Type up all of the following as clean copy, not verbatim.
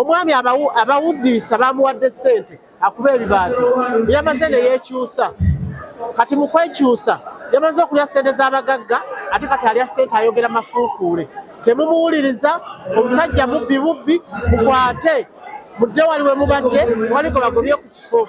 omwami abawuddisa bamuwadde ssente akuba ebibaati yamaze ne yeekyusa kati mu kwekyusa yamaze okulya ssente z'abagagga ate kati alya ssente ayogera mafuukuule temumuwuliriza omusajja mubbi mukwate mudde waliwe mubadde waliko bagobye ku kifo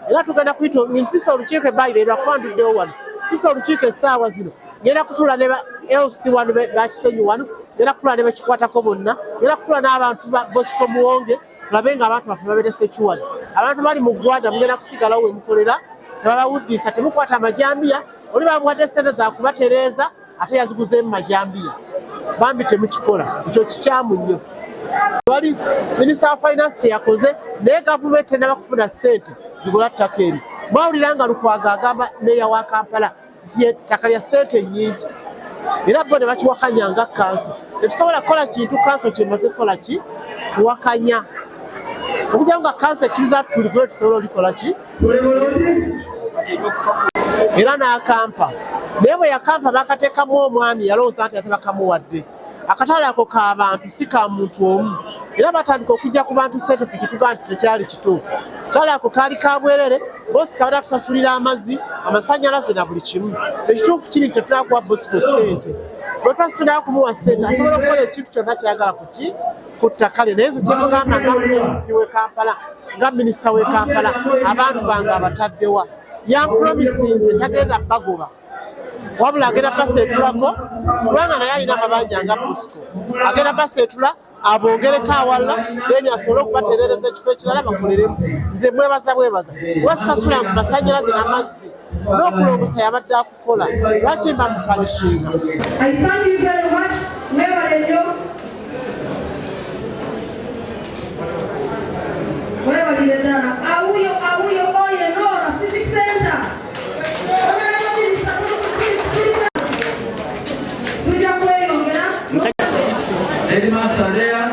era tugenda kuyita mpisa olukiiko ebayiro lwakwanduddewo wano mpisa olukiiko essaawa zino ngenda kutula ne ba LC wano bakisenyi wano ngenda kutula ne bakikwatako bonna ngenda kutula n'abantu ba Bosco Muwonge tulabe nga abantu baffe babeerese kiwali abantu bali mu ggwada mugenda kusigalawo we mukolera tebabawuddisa temukwata amajambiya oli bamuwadde ssente za kubatereeza ate yaziguzeemu majambiya bambi temukikola ekyo kikyamu nnyo wali minisita wa finance yakoze naye gavumenti tenaba kufuna ssente zigula ttaka eri mwawulira nga Lukwago agamba meeya wa Kampala nti ettaka lya ssente nnyingi era bo ne bakiwakanya nga kanso tetusobola kukola kintu kanso kyemaze kukola ki kuwakanya okujja nga kanso ekkiriza tuligule tusobola olikola ki era n'akampa naye bwe yakampa bakateekamu omwami yalowooza nti ate bakamuwadde akatale ako k'abantu si ka muntu omu era batandika okujja ku bantu certificate tugaa nti tekyali kituufu akatale ako kaali ka bwerere bosi kabada tusasulira amazzi amasannyalaze na buli kimu ekituufu kiri nti tetulaakuwa Bosco ssente bwe twasitulaa kumuwa ssente asobola okukola ekintu kyonna kyayagala ku ttaka lye naye ze kyemugamba nga MP w'e Kampala nga minisita w'e Kampala abantu bange abataddewa yampromisinze tagenda bagoba wabula agenda baseetulako kubanga naye alina amabanja nga Bosco agenda baseetula abongereko awalala then asobole okubatereereza ekifo ekirala bakoleremu nze mwebaza wasasula ku masannyalaze n'amazzi n'okulongosa yabadde akukola lwaki mba mupanishinga Headmaster there.